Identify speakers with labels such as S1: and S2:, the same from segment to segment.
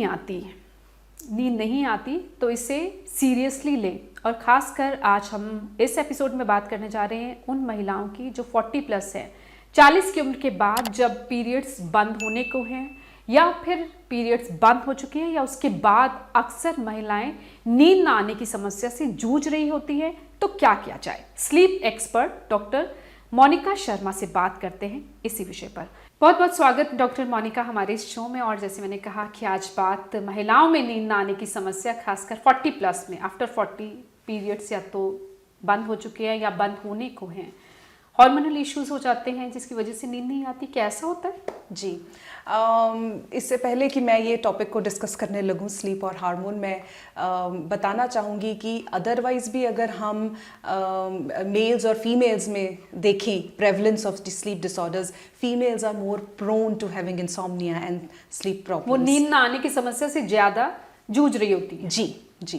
S1: आती, नींद नहीं आती तो इसे सीरियसली लें। और ख़ासकर आज हम इस एपिसोड में बात करने जा रहे हैं उन महिलाओं की जो 40 प्लस है, 40 की उम्र के बाद जब पीरियड्स बंद होने को हैं या फिर पीरियड्स बंद हो चुके हैं या उसके बाद अक्सर महिलाएं नींद ना आने की समस्या से जूझ रही होती है। तो क्या किया जाए? Sleep expert doctor Monika Sharma से बात करते हैं इसी विषय पर। बहुत बहुत स्वागत डॉक्टर मोनिका हमारे इस शो में। और जैसे मैंने कहा कि आज बात महिलाओं में नींद ना आने की समस्या, खासकर 40 प्लस में, आफ्टर 40 पीरियड्स या तो बंद हो चुके हैं या बंद होने को हैं, हार्मोनल इश्यूज हो जाते हैं जिसकी वजह से नींद नहीं आती। कैसा होता है?
S2: जी, इससे पहले कि मैं ये टॉपिक को डिस्कस करने लगूँ स्लीप और हार्मोन, मैं बताना चाहूँगी कि अदरवाइज़ भी अगर हम मेल्स और फीमेल्स में देखें prevalence of sleep disorders, females are more prone to having insomnia and sleep problems.
S1: वो नींद ना आने की समस्या से ज़्यादा जूझ रही होती है।
S2: जी जी।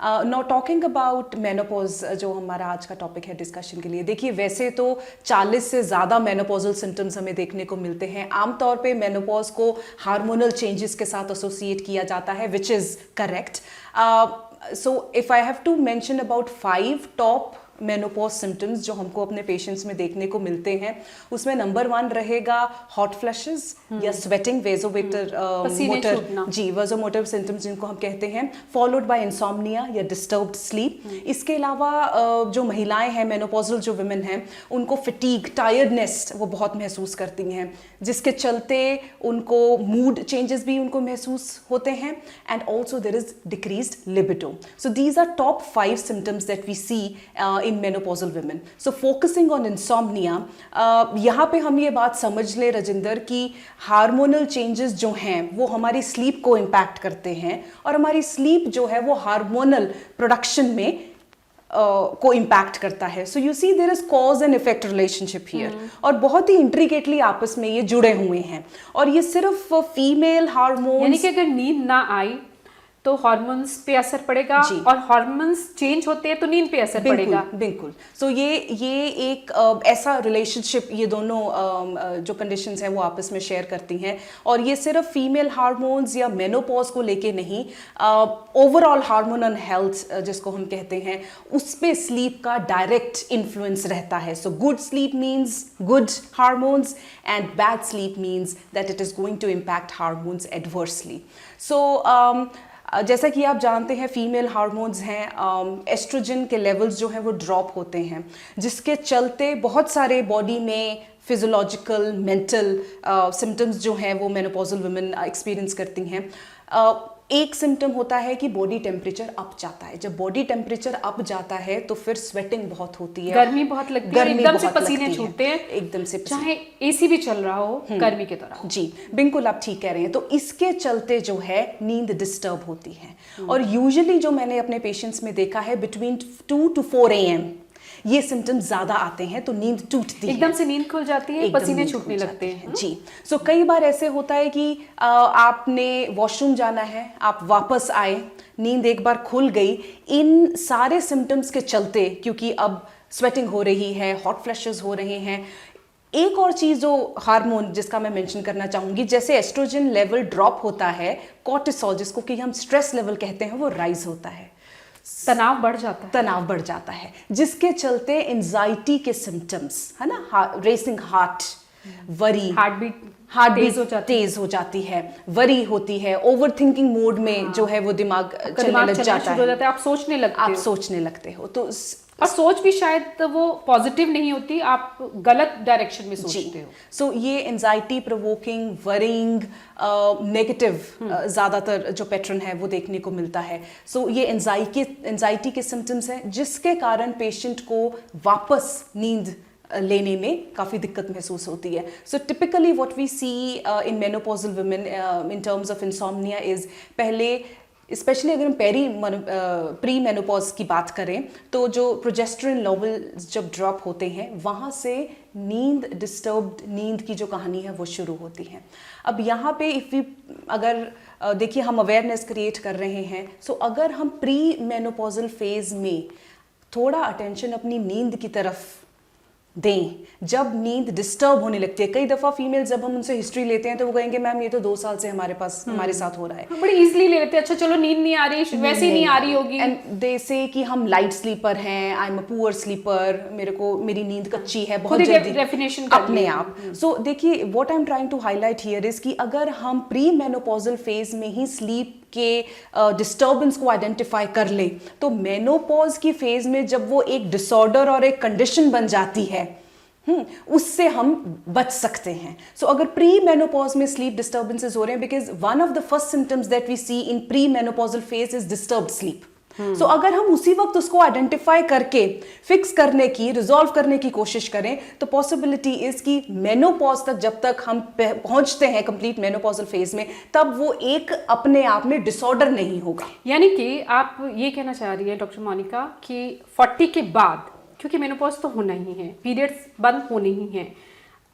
S2: नाउ टॉकिंग अबाउट मेनोपॉज, जो हमारा आज का टॉपिक है डिस्कशन के लिए, देखिए वैसे तो 40 से ज़्यादा मेनोपॉजल सिम्टम्स हमें देखने को मिलते हैं। आमतौर पे मेनोपॉज को हार्मोनल चेंजेस के साथ एसोसिएट किया जाता है, which is correct. So if I have to mention about 5 top menopause symptoms जो हमको अपने पेशेंट्स में देखने को मिलते हैं, उसमें नंबर 1 रहेगा हॉट फ्लैशेस या स्वेटिंग, वेजोमोटर सिम्टम्स जिनको हम कहते हैं, फॉलोड बाय इंसोम्निया या डिस्टर्ब्ड स्लीप। इसके अलावा जो महिलाएं हैं, मेनोपॉजल जो वुमेन हैं, उनको फिटीग, टायर्डनेस वो बहुत महसूस करती हैं, जिसके चलते उनको मूड चेंजेस भी उनको महसूस होते हैं, and also there is decreased libido. So these are top 5 symptoms that we see in menopausal women. So focusing on insomnia, यहाँ पे हम ये बात समझ ले रजिंदर कि हार्मोनल चेंजेस जो हैं वो हमारी स्लीप को इम्पैक्ट करते हैं, और हमारी स्लीप जो है वो हार्मोनल प्रोडक्शन में को इम्पैक्ट करता है। So you see there is cause and effect relationship here, और बहुत ही इंट्रिकेटली आपस में ये जुड़े हुए हैं। और ये सिर्फ फीमेल हार्मोन,
S1: यानी कि अगर नींद ना आई तो हार्मोन्स पे असर पड़ेगा, और हार्मोन्स चेंज होते हैं तो नींद पे असर पड़ेगा।
S2: बिल्कुल। सो ये एक ऐसा रिलेशनशिप ये दोनों जो कंडीशंस हैं वो आपस में शेयर करती हैं। और ये सिर्फ फीमेल हार्मोन्स या मेनोपॉज को लेके नहीं, ओवरऑल हार्मोनल हेल्थ जिसको हम कहते हैं, उस पे स्लीप का डायरेक्ट इन्फ्लुएंस रहता है। So good sleep means good hormones, and bad sleep means that it is going to impact hormones adversely. So जैसा कि आप जानते हैं, फीमेल हार्मोन्स हैं, एस्ट्रोजन के लेवल्स जो हैं वो ड्रॉप होते हैं, जिसके चलते बहुत सारे बॉडी में फिजियोलॉजिकल, मेंटल सिम्टम्स जो हैं वो मेनोपॉजल वुमेन एक्सपीरियंस करती हैं। एक सिम्टम होता है कि बॉडी टेम्परेचर अप जाता है। जब बॉडी टेम्परेचर अप जाता है तो फिर स्वेटिंग बहुत होती है,
S1: गर्मी बहुत लगती है, एकदम से पसीने छूटते हैं,
S2: एकदम से,
S1: चाहे एसी भी चल रहा हो गर्मी के दौरान।
S2: जी बिल्कुल, आप ठीक कह रहे हैं। तो इसके चलते जो है नींद डिस्टर्ब होती है, और यूजुअली जो मैंने अपने पेशेंट्स में देखा है, बिटवीन 2 to 4 AM ये सिम्टम्स ज्यादा आते हैं, तो नींद टूटती है,
S1: एकदम से नींद खुल जाती है, पसीने छूटने लगते हैं।
S2: जी। सो कई बार ऐसे होता है कि आपने वॉशरूम जाना है, आप वापस आए, नींद एक बार खुल गई, इन सारे सिम्टम्स के चलते, क्योंकि अब स्वेटिंग हो रही है, हॉट फ्लैशेस हो रहे हैं। एक और चीज जो हार्मोन जिसका मैं मेंशन करना चाहूंगी, जैसे एस्ट्रोजन लेवल ड्रॉप होता है, कॉर्टिसोल जिसको कि हम स्ट्रेस लेवल कहते हैं वो राइज होता है,
S1: तनाव बढ़ जाता है,
S2: तनाव बढ़ जाता है, जिसके चलते एंजाइटी के सिम्टम्स, है ना, racing heart, worry, heart beat तेज हो जाती है, वरी होती है, ओवर थिंकिंग मोड में जो है वो दिमाग चलने लग जाता है,
S1: आप सोचने लगते
S2: हो। तो
S1: और सोच भी शायद वो पॉजिटिव नहीं होती, आप गलत डायरेक्शन में सोचते हो।
S2: सो ये एंजाइटी प्रोवोकिंग, वरिंग, नेगेटिव ज़्यादातर जो पैटर्न है वो देखने को मिलता है। सो ये एंजाइटी के सिम्टम्स हैं, जिसके कारण पेशेंट को वापस नींद लेने में काफ़ी दिक्कत महसूस होती है। So typically what we see in menopausal women in terms of insomnia is, पहले स्पेशली अगर हम प्री मेनोपॉज की बात करें, तो जो प्रोजेस्टेरोन लेवल जब ड्रॉप होते हैं, वहाँ से नींद, डिस्टर्ब्ड नींद की जो कहानी है वो शुरू होती है। अब यहाँ पे अगर देखिए हम अवेयरनेस क्रिएट कर रहे हैं, सो अगर हम प्री मेनोपॉजल फेज में थोड़ा अटेंशन अपनी नींद की तरफ दें जब नींद डिस्टर्ब होने लगती है। कई दफ़ा फीमेल जब हम उनसे हिस्ट्री लेते हैं तो वो कहेंगे मैम ये तो 2 साल से हमारे साथ हो रहा है।
S1: बड़ी इजीली ले लेते हैं, अच्छा चलो नींद नहीं आ रही, वैसे ही नहीं आ रही होगी।
S2: एंड दे से कि हम लाइट स्लीपर हैं, I am a poor sleeper, मेरी नींद कच्ची है, बहुत जल्दी
S1: डेफिनेशन
S2: अपने आप। सो देखिए what I am trying to highlight here is कि अगर हम प्री मेनोपॉजल फेज में ही स्लीप के डिस्टर्बेंस को आइडेंटिफाई कर ले तो मेनोपॉज की फेज में जब वो एक डिसऑर्डर और एक कंडीशन बन जाती है उससे हम बच सकते हैं। सो अगर प्री मेनोपॉज में स्लीप डिस्टर्बेंसेस हो रहे हैं, because one of the first symptoms that we see in pre menopausal phase is disturbed sleep. So अगर हम उसी वक्त उसको आइडेंटिफाई करके फिक्स करने की, रिजॉल्व करने की कोशिश करें तो पॉसिबिलिटी इज कि मेनोपॉज तक जब तक हम पहुंचते हैं कंप्लीट मेनोपॉजल फेज में, तब वो एक अपने आप में डिसऑर्डर नहीं होगा।
S1: यानी कि आप ये कहना चाह रही है डॉक्टर मोनिका कि 40 के बाद, क्योंकि मेनोपॉज तो होना ही है, पीरियड्स बंद होने ही हैं,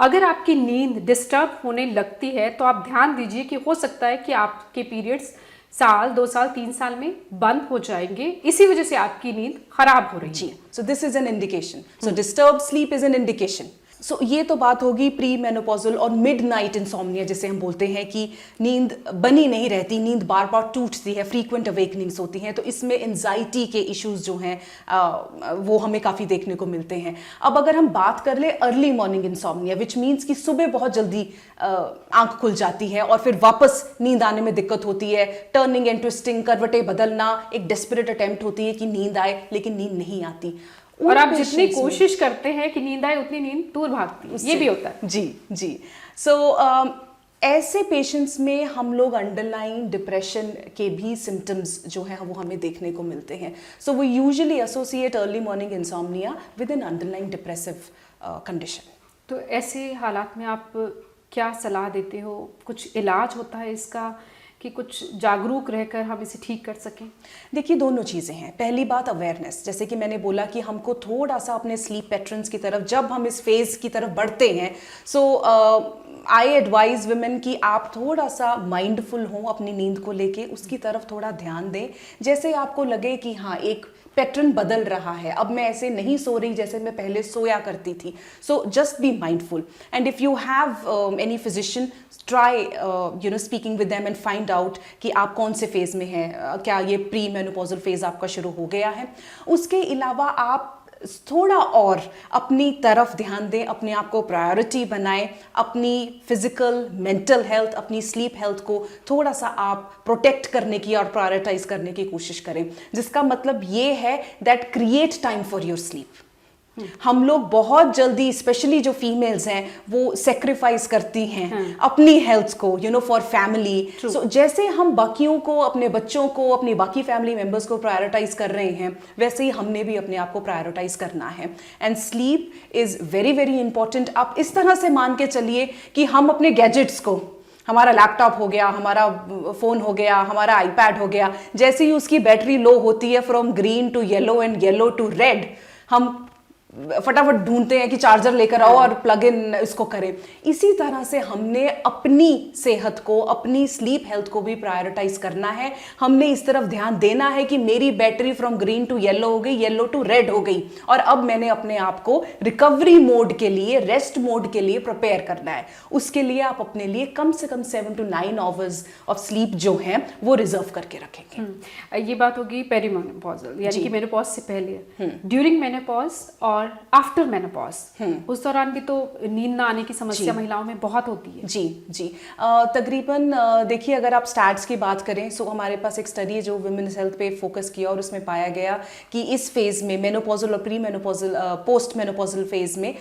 S1: अगर आपकी नींद डिस्टर्ब होने लगती है तो आप ध्यान दीजिए कि हो सकता है कि आपके पीरियड्स साल, 2 साल, 3 साल में बंद हो जाएंगे, इसी वजह से आपकी नींद खराब हो रही है।
S2: So this is an indication. So disturb sleep is an indication. So ये तो बात होगी प्री मेनोपॉजल और मिड नाइट इंसोम्निया, जिसे हम बोलते हैं कि नींद बनी नहीं रहती, नींद बार बार टूटती है, फ्रीक्वेंट अवेकनिंग्स होती हैं, तो इसमें एंजाइटी के इश्यूज जो हैं वो हमें काफ़ी देखने को मिलते हैं। अब अगर हम बात कर ले early morning insomnia, which means कि सुबह बहुत जल्दी आंख खुल जाती है और फिर वापस नींद आने में दिक्कत होती है, टर्निंग एंड ट्विस्टिंग, करवटें बदलना, एक डेस्परेट अटेम्प्ट होती है कि नींद आए लेकिन नींद नहीं आती,
S1: और आप जितनी कोशिश करते हैं कि नींद आए उतनी नींद दूर भागती है, ये भी होता है।
S2: जी। सो ऐसे पेशेंट्स में हम लोग अंडरलाइन डिप्रेशन के भी सिम्टम्स जो है वो हमें देखने को मिलते हैं। So we usually associate early morning insomnia with an underline depressive condition.
S1: तो ऐसे हालात में आप क्या सलाह देते हो? कुछ इलाज होता है इसका कि कुछ जागरूक रहकर हम इसे ठीक कर सकें?
S2: देखिए दोनों चीज़ें हैं। पहली बात अवेयरनेस, जैसे कि मैंने बोला कि हमको थोड़ा सा अपने स्लीप पैटर्न्स की तरफ, जब हम इस फेज़ की तरफ बढ़ते हैं, सो आई एडवाइज वुमेन कि आप थोड़ा सा माइंडफुल हों अपनी नींद को लेके, उसकी तरफ थोड़ा ध्यान दें। जैसे आपको लगे कि हाँ एक पैटर्न बदल रहा है, अब मैं ऐसे नहीं सो रही जैसे मैं पहले सोया करती थी, so just be mindful. And if you have any physician, try speaking with them and find out कि आप कौन से फेज़ में हैं, क्या ये प्री मेनोपॉजल फेज़ आपका शुरू हो गया है। उसके अलावा आप थोड़ा और अपनी तरफ ध्यान दें, अपने आप को प्रायोरिटी बनाएं, अपनी फिजिकल, मेंटल हेल्थ, अपनी स्लीप हेल्थ को थोड़ा सा आप प्रोटेक्ट करने की और प्रायोरिटाइज करने की कोशिश करें, जिसका मतलब ये है that create time for your sleep. हम लोग बहुत जल्दी, स्पेशली जो फीमेल्स हैं, वो सेक्रीफाइस करती हैं अपनी हेल्थ को फॉर फैमिली। सो जैसे हम बाकियों को, अपने बच्चों को, अपनी बाकी फैमिली मेंबर्स को प्रायोरिटाइज कर रहे हैं, वैसे ही हमने भी अपने आप को प्रायोरिटाइज करना है। And sleep is very very important. आप इस तरह से मान के चलिए कि हम अपने गैजेट्स को, हमारा लैपटॉप हो गया, हमारा फ़ोन हो गया, हमारा आईपैड हो गया, जैसे ही उसकी बैटरी लो होती है from green to yellow and yellow to red, हम फटाफट ढूंढते हैं कि चार्जर लेकर आओ और प्लग इन इसको करें। इसी तरह से हमने अपनी सेहत को, अपनी स्लीप हेल्थ को भी प्रायोरिटाइज करना है। हमने इस तरफ ध्यान देना है कि मेरी battery from green to yellow हो गई, येलो टू रेड हो गई, और अब मैंने अपने आप को रिकवरी मोड के लिए, रेस्ट मोड के लिए प्रिपेयर करना है। उसके लिए आप अपने लिए कम से कम 7 to 9 आवर्स ऑफ स्लीप जो है वो रिजर्व करके रखेंगे।
S1: ये बात होगी पेरीमेनोपॉजल, यानी कि मेनोपॉज से पहले, ड्यूरिंग मेनोपॉज और आफ्टर मेनोपॉज, उस दौरान भी तो नींद ना आने की समस्या महिलाओं में बहुत होती है।
S2: जी। तकरीबन देखिए अगर आप स्टैट्स की बात करें, सो हमारे पास एक स्टडी है जो वुमेन्स हेल्थ पे फोकस किया और उसमें पाया गया कि इस फेज में, मेनोपॉजल और pre menopausal, post menopausal phase में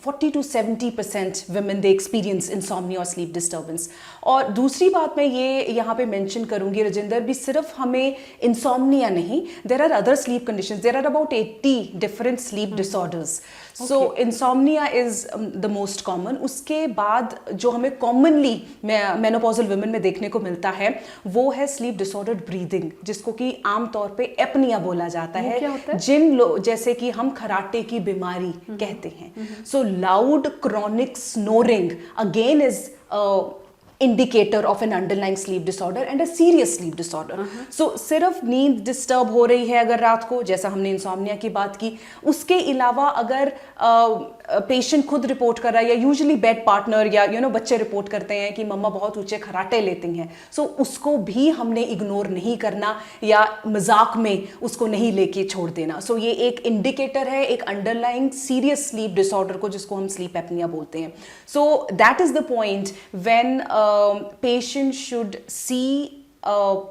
S2: 40 to 70% women they experience insomnia और स्लीप डिस्टर्बेंस। और दूसरी बात मैं ये यहाँ पे मेंशन करूँगी राजिंदर, भी सिर्फ हमें इंसोम्निया नहीं, there are other sleep conditions, there are about 80 different sleep disorders. So insomnia is the most common. उसके बाद जो हमें कॉमनली मेनोपॉजल वुमेन में देखने को मिलता है वो है स्लीप डिसऑर्डर्ड ब्रीदिंग, जिसको कि आमतौर पे एपनिया बोला जाता है।
S1: क्या होता है?
S2: जिन लोग, जैसे कि हम खराटे की बीमारी कहते हैं। सो loud chronic snoring again is indicator of an underlying sleep disorder and a serious sleep disorder. So सिर्फ नींद डिस्टर्ब हो रही है अगर रात को, जैसा हमने इंसोम्निया की बात की, उसके अलावा अगर पेशेंट खुद रिपोर्ट कर रहा है या यूजुअली बेड पार्टनर या बच्चे रिपोर्ट करते हैं कि मम्मा बहुत ऊंचे खराटे लेती हैं, सो उसको भी हमने इग्नोर नहीं करना या मजाक में उसको नहीं लेके छोड़ देना. सो ये एक इंडिकेटर है एक अंडरलाइंग सीरियस स्लीप डिसऑर्डर को, जिसको हम स्लीप एपनिया बोलते हैं. So that is the point when patient should see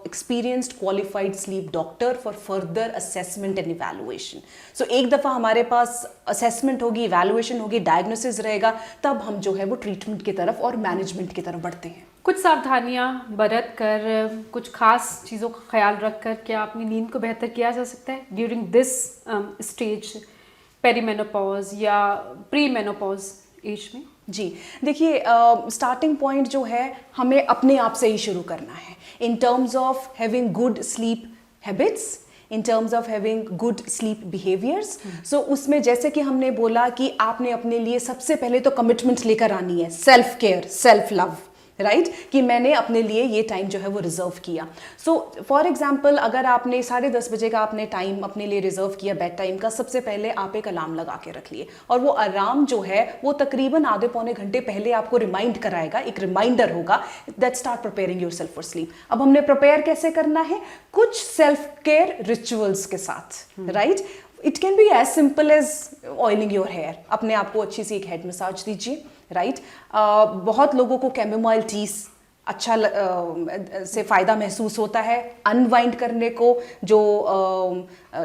S2: experienced qualified sleep doctor for further assessment and evaluation. So एक दफ़ा हमारे पास assessment होगी, evaluation होगी, diagnosis रहेगा, तब हम जो है वो treatment की तरफ और management की तरफ बढ़ते हैं.
S1: कुछ सावधानियां बरत कर, कुछ खास चीज़ों का ख्याल रख कर क्या अपनी नींद को बेहतर किया जा सकता है ड्यूरिंग दिस स्टेज, पेरीमेनोपॉज या प्री मेनोपॉज एज में?
S2: जी देखिए, स्टार्टिंग पॉइंट जो है हमें अपने आप से ही शुरू करना है in terms of having good sleep habits, in terms of having good sleep behaviours. So उसमें जैसे कि हमने बोला कि आपने अपने लिए सबसे पहले तो कमिटमेंट लेकर आनी है, self care, self love, right, कि मैंने अपने लिए ये टाइम जो है वो रिजर्व किया. सो फॉर एग्जांपल अगर आपने 10:30 बजे का आपने टाइम अपने लिए रिजर्व किया बेड टाइम का, सबसे पहले आप एक अलार्म लगा के रख लिए, और वो अलार्म जो है वो तकरीबन आधे पौने घंटे पहले आपको रिमाइंड कराएगा, एक रिमाइंडर होगा that start preparing yourself for sleep. अब हमने प्रिपेयर कैसे करना है? कुछ सेल्फ केयर रिचुअल्स के साथ, right. It can be as simple as oiling your hair, अपने आप को अच्छी सी एक हेड मसाज दीजिए, राइट. बहुत लोगों को कैमोमाइल टी अच्छा से फ़ायदा महसूस होता है अनवाइंड करने को. जो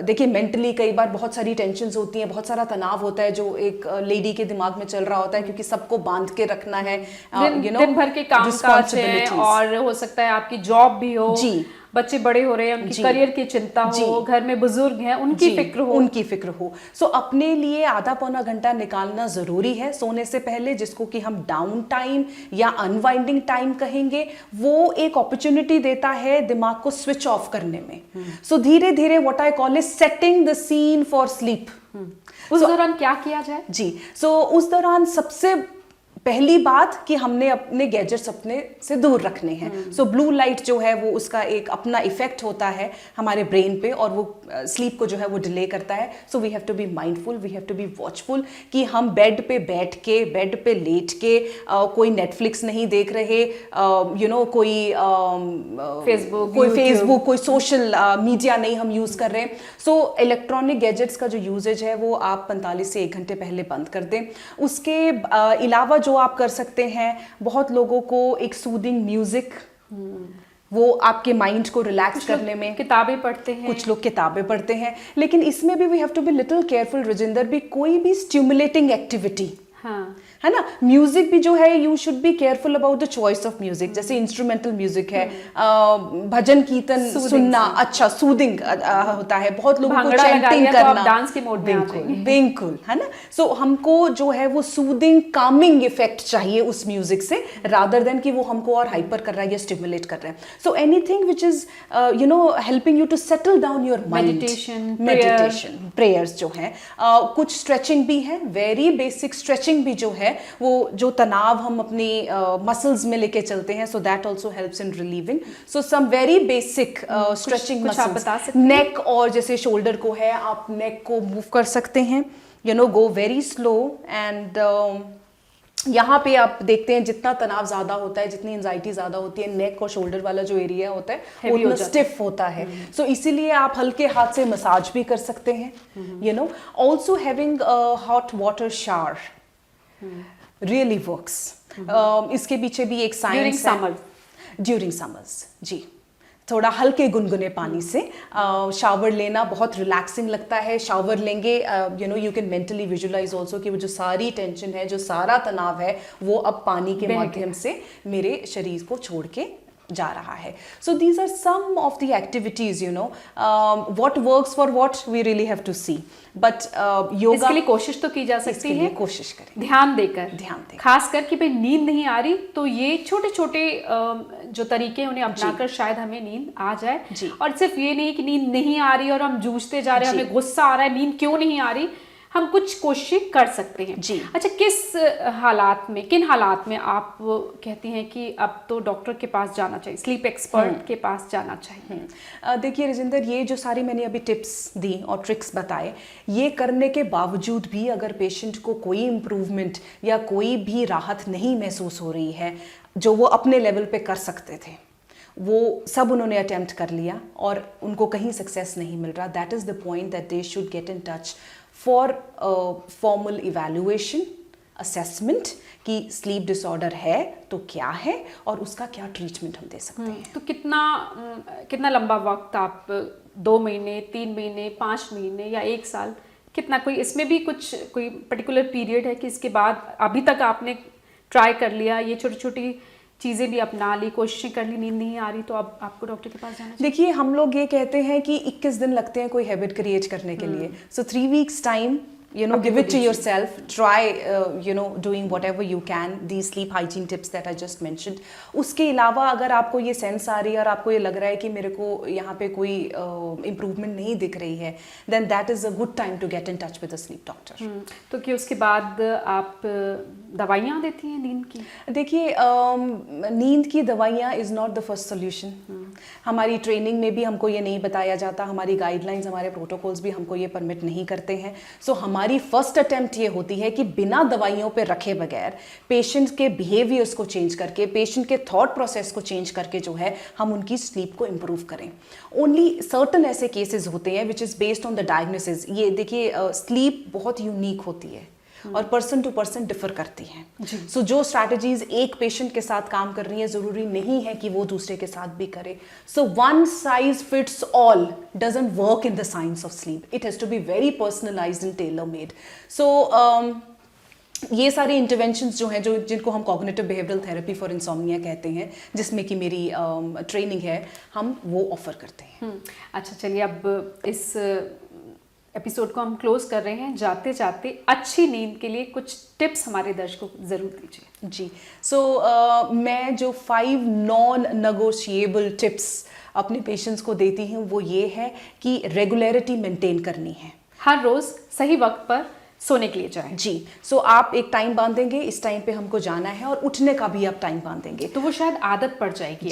S2: देखिए मेंटली कई बार बहुत सारी टेंशन्स होती हैं, बहुत सारा तनाव होता है जो एक लेडी के दिमाग में चल रहा होता है, क्योंकि सबको बांध के रखना है,
S1: दिन भर के काम काज हैं, और हो सकता है आपकी जॉब भी हो,
S2: जी,
S1: बच्चे बड़े हो रहे हैं, उनकी करियर की चिंता हो, घर में बुजुर्ग हैं, उनकी फिक्र हो.
S2: सो अपने लिए आधा पौना घंटा निकालना जरूरी है सोने से पहले, जिसको कि हम डाउन टाइम या अनवाइंडिंग टाइम कहेंगे. वो एक अपॉर्चुनिटी देता है दिमाग को स्विच ऑफ करने में. सो धीरे धीरे what I call is setting the scene for sleep.
S1: उस दौरान क्या किया जाए?
S2: जी, सो उस दौरान सबसे पहली बात कि हमने अपने गैजेट्स अपने से दूर रखने हैं. सो ब्लू लाइट जो है वो उसका एक अपना इफेक्ट होता है हमारे ब्रेन पे, और वो स्लीप को जो है वो डिले करता है. So we have to be mindful, we have to be watchful कि हम बेड पे बैठ के, बेड पे लेट के कोई नेटफ्लिक्स नहीं देख रहे, कोई फेसबुक, कोई सोशल मीडिया नहीं हम यूज़ कर रहे. सो इलेक्ट्रॉनिक गैजेट्स का जो यूजेज है वो आप 45 से 1 घंटे पहले बंद कर दें. उसके अलावा जो आप कर सकते हैं, बहुत लोगों को एक सूदिंग म्यूजिक, वो आपके माइंड को रिलैक्स करने में,
S1: किताबें पढ़ते हैं,
S2: कुछ लोग किताबें पढ़ते हैं, लेकिन इसमें भी we have to be little careful Rajinder, भी कोई भी स्टिमुलेटिंग एक्टिविटी,
S1: हाँ,
S2: है ना. म्यूजिक भी जो है you should be careful about the choice of music. जैसे इंस्ट्रूमेंटल म्यूजिक है, भजन कीर्तन सुनना अच्छा सूदिंग होता है. बहुत लोगों को चैंटिंग करना,
S1: तो डांस के मोड में आ जाएंगे,
S2: बिल्कुल, है ना. सो हमको जो है वो सूदिंग कामिंग इफेक्ट चाहिए उस म्यूजिक से, रादर देन कि वो हमको और हाइपर कर रहा है या स्टिमुलेट कर रहा है. So anything which is helping you to settle down your mind, meditation, prayers जो है, कुछ स्ट्रेचिंग भी है, वेरी बेसिक स्ट्रेचिंग भी जो है वो जो तनाव हम अपनी मसल्स में लेके चलते हैं, so that also helps in relieving. So some very basic stretching muscles, neck और जैसे शोल्डर को है, आप नेक को मूव कर सकते हैं, गो वेरी स्लो. एंड यहाँ पे आप देखते हैं जितना तनाव ज्यादा होता है, जितनी एंजाइटी ज्यादा होती है, नेक और शोल्डर वाला जो एरिया होता है वो उतना स्टिफ होता है. सो इसीलिए आप हल्के हाथ से मसाज भी कर सकते हैं. Also having hot water shower really works. इसके पीछे भी एक साइंस है. ड्यूरिंग समर्स, जी, थोड़ा हल्के गुनगुने पानी से शावर लेना बहुत रिलैक्सिंग लगता है. शावर लेंगे, you can mentally visualize also कि वो जो सारी टेंशन है, जो सारा तनाव है, वो अब पानी के माध्यम से मेरे शरीर को छोड़ के जा रहा है. So these are some of the activities, what works for what we really have to see. But yoga
S1: इसके लिए कोशिश तो की जा सकती है,
S2: कोशिश करें
S1: ध्यान देकर, खास कर कि भाई नींद नहीं आ रही तो ये छोटे छोटे जो तरीके हैं उन्हें अपनाकर शायद हमें नींद आ जाए. और सिर्फ ये नहीं कि नींद नहीं आ रही और हम जूझते जा रहे हैं, हमें गुस्सा आ रहा है नींद क्यों नहीं आ रही. हम कुछ कोशिश कर सकते हैं
S2: जी।
S1: अच्छा, किन हालात में आप कहती हैं कि अब तो डॉक्टर के पास जाना चाहिए, स्लीप एक्सपर्ट के पास जाना चाहिए?
S2: देखिए राजेंद्र, ये जो सारी मैंने अभी टिप्स दी और ट्रिक्स बताए, ये करने के बावजूद भी अगर पेशेंट को कोई इम्प्रूवमेंट या कोई भी राहत नहीं महसूस हो रही है जो वो अपने लेवल पे कर सकते थे, वो सब उन्होंने अटेम्प्ट कर लिया और उनको कहीं सक्सेस नहीं मिल रहा, that is the point that they should get in touch for formal evaluation, assessment कि स्लीप डिसऑर्डर है तो क्या है और उसका क्या ट्रीटमेंट हम दे सकते हैं।
S1: तो कितना लंबा वक्त, आप 2 महीने, 3 महीने, 5 महीने या 1 साल, कितना, कोई इसमें भी कोई पर्टिकुलर पीरियड है कि इसके बाद अभी तक आपने ट्राई कर लिया, ये छोटी छोटी चीज़ें भी अपना ली, कोशिशें कर ली, नींद नहीं आ रही, तो अब आपको डॉक्टर के पास जाना चाहिए?
S2: देखिए, हम लोग ये कहते हैं कि 21 दिन लगते हैं कोई हैबिट क्रिएट करने के लिए, सो 3 weeks time, give it to yourself, try doing whatever you can, these sleep hygiene tips that I just mentioned. उसके अलावा अगर आपको ये सेंस आ रही है और आपको ये लग रहा है कि मेरे को यहाँ पे कोई इम्प्रूवमेंट नहीं दिख रही है, then that is a good time to get in touch with a sleep doctor.
S1: तो कि उसके बाद आप दवाइयाँ देती हैं नींद की?
S2: देखिए, नींद की दवाइयाँ is not the first solution. हमारी ट्रेनिंग में भी हमको ये नहीं बताया जाता, हमारी गाइडलाइंस, हमारे प्रोटोकॉल्स भी हमको ये परमिट नहीं करते हैं। सो हमारी फर्स्ट अटेम्प्ट ये होती है कि बिना दवाइयों पे रखे बगैर, पेशेंट के बिहेवियर्स को चेंज करके, पेशेंट के थॉट प्रोसेस को चेंज करके जो है हम उनकी स्लीप को इम्प्रूव करें। ओनली सर्टन ऐसे केसेस होते हैं which is based on the diagnosis. ये देखिए, स्लीप बहुत यूनिक होती है और पर्सन टू पर्सन डिफर करती हैं। सो जो स्ट्रैटेजीज एक पेशेंट के साथ काम कर रही है, जरूरी नहीं है कि वो दूसरे के साथ भी करे। So one size fits all doesn't work in the science of sleep, it has to be very personalised and tailor made. So ये सारी इंटरवेंशंस जो हैं, जिनको हम cognitive behavioural therapy for insomnia कहते हैं, जिसमें कि मेरी ट्रेनिंग है, हम वो ऑफर करते हैं।
S1: अच्छा, चलिए अब इस एपिसोड को हम क्लोज कर रहे हैं। जाते जाते अच्छी नींद के लिए कुछ टिप्स हमारे दर्शकों को जरूर दीजिए।
S2: जी, सो मैं जो 5 नॉन नेगोशिएबल टिप्स अपने पेशेंट्स को देती हूँ वो ये है कि रेगुलरिटी मेंटेन करनी है।
S1: हर रोज सही वक्त पर सोने के लिए जाएं।
S2: जी, सो आप एक टाइम बांधेंगे, इस टाइम पे हमको जाना है, और उठने का भी आप टाइम बांधेंगे,
S1: तो वो शायद आदत पड़ जाएगी।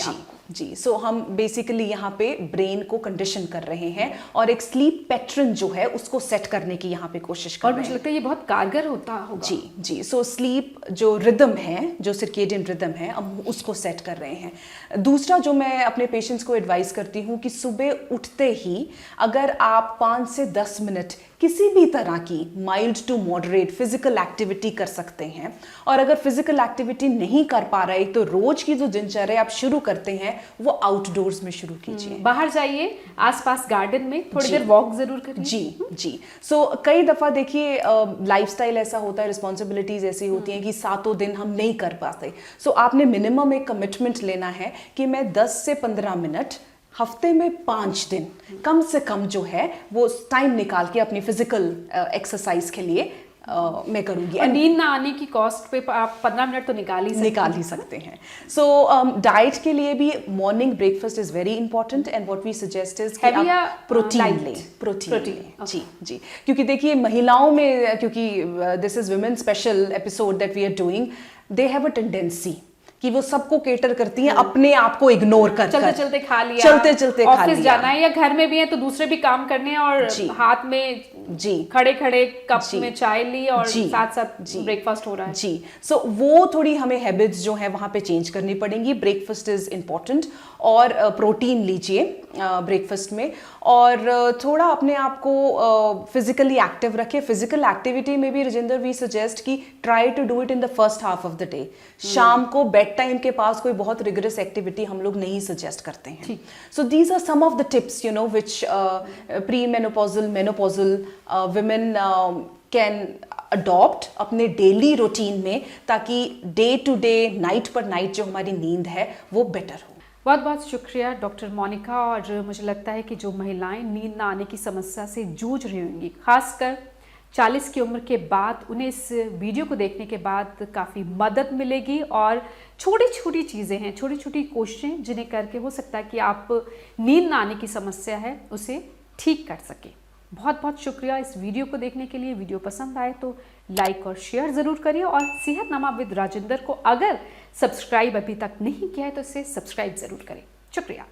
S2: जी, सो हम बेसिकली यहाँ पे ब्रेन को कंडीशन कर रहे हैं और एक स्लीप पैटर्न जो है उसको सेट करने की यहाँ पे कोशिश कर रहे हैं।
S1: और मुझे लगता है ये बहुत कारगर होता होगा।
S2: जी, सो स्लीप जो रिदम है, जो सर्केडियन रिदम है, हम उसको सेट कर रहे हैं। दूसरा जो मैं अपने पेशेंट्स को एडवाइस करती हूँ कि सुबह उठते ही अगर आप 5 से 10 मिनट किसी भी तरह की mild to moderate physical activity कर सकते हैं, और अगर फिजिकल एक्टिविटी नहीं कर पा रहे तो रोज की जो दिनचर्या आप शुरू करते हैं वो आउटडोर्स में शुरू कीजिए।
S1: बाहर जाइए, आसपास गार्डन में थोड़ी देर वॉक जरूर करिए।
S2: जी, सो कई दफा देखिए लाइफस्टाइल ऐसा होता है, रिस्पॉन्सिबिलिटीज ऐसी होती हैं कि 7 दिन हम नहीं कर पाते। सो आपने मिनिमम एक कमिटमेंट लेना है कि मैं 10 से 15 मिनट हफ्ते में 5 दिन कम से कम जो है वो टाइम निकाल के अपनी फिजिकल एक्सरसाइज के लिए मैं करूँगी।
S1: और नींद ना आने की कॉस्ट पे आप 15 मिनट तो निकाल ही
S2: सकते हैं। सो डाइट के लिए भी morning breakfast is very important, and what we suggest is कि आप प्रोटीन लें। जी, क्योंकि देखिए महिलाओं में, क्योंकि this is women special episode that we are doing, they have a tendency कि वो सबको केटर करती हैं, अपने आप को इग्नोर कर
S1: चलते चलते खा लिया, ऑफिस जाना है या घर में भी है तो दूसरे भी काम करने हैं, और हाथ में खड़े खड़े कप में चाय ली और साथ साथ ब्रेकफास्ट हो रहा है।
S2: जी, सो वो थोड़ी हमें हैबिट्स जो है वहां पे चेंज करनी पड़ेंगी। ब्रेकफास्ट इज इम्पॉर्टेंट, और प्रोटीन लीजिए ब्रेकफास्ट में, और थोड़ा अपने आप को फिजिकली एक्टिव रखें। फिजिकल एक्टिविटी में भी राजेंद्र वी सजेस्ट कि try to do it in the first half of the day. शाम को बेड टाइम के पास कोई बहुत रिगरस एक्टिविटी हम लोग नहीं सजेस्ट करते हैं। So these are some of the tips which pre menopausal, menopausal women can adopt अपने डेली रूटीन में, ताकि डे टू डे, नाइट पर नाइट जो हमारी नींद है वो बेटर हो।
S1: बहुत बहुत शुक्रिया डॉक्टर मोनिका। और मुझे लगता है कि जो महिलाएं नींद ना आने की समस्या से जूझ रही होंगी, खासकर 40 की उम्र के बाद, उन्हें इस वीडियो को देखने के बाद काफ़ी मदद मिलेगी, और छोटी छोटी चीज़ें हैं, छोटी छोटी कोशिशें जिन्हें करके हो सकता है कि आप नींद ना आने की समस्या है उसे ठीक कर सकें। बहुत बहुत शुक्रिया इस वीडियो को देखने के लिए। वीडियो पसंद आए तो लाइक और शेयर ज़रूर करिए, और सेहतनामा विद राजेंद्र को अगर सब्सक्राइब अभी तक नहीं किया है तो इसे सब्सक्राइब ज़रूर करें। शुक्रिया।